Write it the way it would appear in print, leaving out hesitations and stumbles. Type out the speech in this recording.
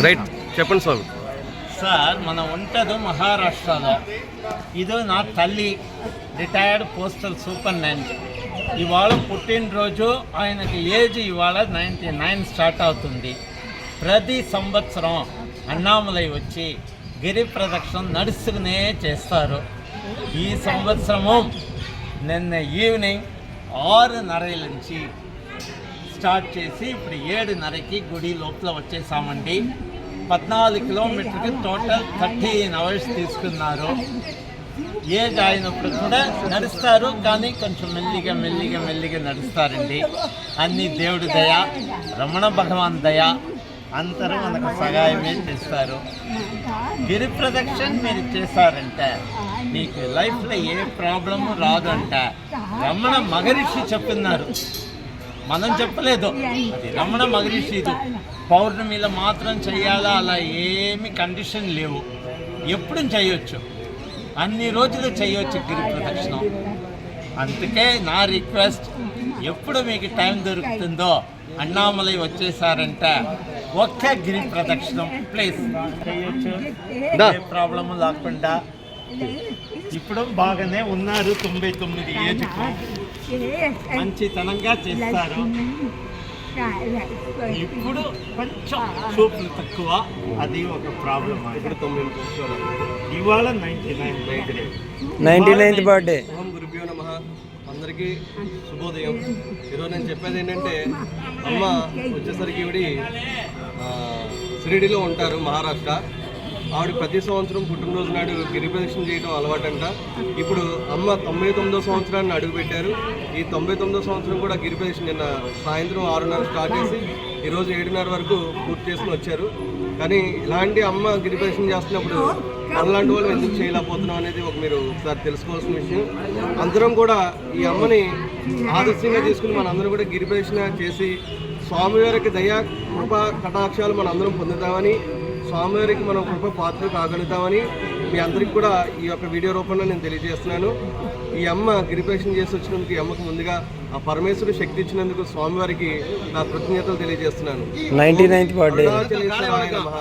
Right చెప్పండి స్వామి. Sir మనం ఉంటది మహారాష్ట్రలో. ఇది నా తల్లి, రిటైర్డ్ పోస్టల్ సూపరింటెండెంట్. ఇవాళ పుట్టినరోజు, ఆయనకి ఏజ్ ఇవాళ 99 స్టార్ట్ అవుతుంది. ప్రతి సంవత్సరం అన్నామలై వచ్చి గిరి ప్రదక్షిణ నడుస్తూనే చేస్తారు. ఈ సంవత్సరము నిన్న ఈవినింగ్ 6:30 నుంచి స్టార్ట్ చేసి ఇప్పుడు 7:30కి గుడి లోపల వచ్చేసామండి. 14 కిలోమీటర్కి టోటల్ 13 అవర్స్ తీసుకున్నారు. ఏజ్ అయినప్పుడు కూడా నడుస్తారు, కానీ కొంచెం మెల్లిగా నడుస్తారండి. అన్ని దేవుడి దయ, రమణ భగవాన్ దయ, అందరూ మనకు సహాయమే చేస్తారు. గిరి ప్రదక్షిణ మీరు చేశారంటే మీకు లైఫ్లో ఏ ప్రాబ్లము రాదు అంటే రమణ మహర్షి చెప్తున్నారు, మనం చెప్పలేదు. అది రమణ మహర్షి. ఇది పౌర్ణమిలో మాత్రం చేయాలా, అలా ఏమి కండిషన్ లేవు, ఎప్పుడు చేయొచ్చు, అన్ని రోజులు చేయొచ్చు గిరి ప్రదక్షిణం. అందుకే నా రిక్వెస్ట్, ఎప్పుడు మీకు టైం దొరుకుతుందో అన్నామలై వచ్చేసారంటే ఒక్క గిరి ప్రదక్షిణం ప్లీజ్ చేయొచ్చు, ఏ ప్రాబ్లము లేకుండా. ఇప్పుడు బాగానే ఉన్నారు, 99 ఏజ్కు మంచితనంగా చేస్తారు. ఇప్పుడు కొంచెం చూపులు తక్కువ, అది ఒక ప్రాబ్లం. ఇప్పుడు 9 ఇవాళ 99th బర్త్డే. గురుభ్యో నమః. అందరికీ శుభోదయం. ఈరోజు నేను చెప్పేది ఏంటంటే, అమ్మ వచ్చేసరికి ఇవిడి షిరిడీలో ఉంటారు, మహారాష్ట్ర. ఆవిడ ప్రతి సంవత్సరం పుట్టినరోజు నాడు గిరి ప్రదక్షిణ చేయడం అలవాటంట. ఇప్పుడు అమ్మ 99వ సంవత్సరాన్ని అడుగుపెట్టారు. ఈ 99వ సంవత్సరం కూడా గిరి ప్రదక్షిణ నిన్న సాయంత్రం 6:30 స్టార్ట్ చేసి ఈరోజు 7:30 వరకు పూర్తి చేసుకుని వచ్చారు. కానీ ఇలాంటి అమ్మ గిరి ప్రదక్షిణ చేస్తున్నప్పుడు మనలాంటి వాళ్ళు ఎందుకు చేయలేకపోతున్నాం అనేది మీరు ఒకసారి తెలుసుకోవాల్సిన విషయం. అందరం కూడా ఈ అమ్మని ఆదర్శంగా తీసుకుని మనందరం కూడా గిరి ప్రదక్షిణ చేసి స్వామివారికి దయా కృప కటాక్షాలు మనం అందరం పొందుతామని, స్వామివారికి మనం కృప పాత్రలు కాగలుగుతామని మీ అందరికీ కూడా ఈ యొక్క వీడియో రూపంలో నేను తెలియజేస్తున్నాను. ఈ అమ్మ గిరి ప్రదక్షిణ చేసి వచ్చినందుకు, ఈ అమ్మకు ముందుగా ఆ పరమేశ్వరుడు శక్తి ఇచ్చినందుకు స్వామివారికి నా కృతజ్ఞతలు తెలియజేస్తున్నాను. 99th birthday. అరుణాచలేశ్వరాయ నమః.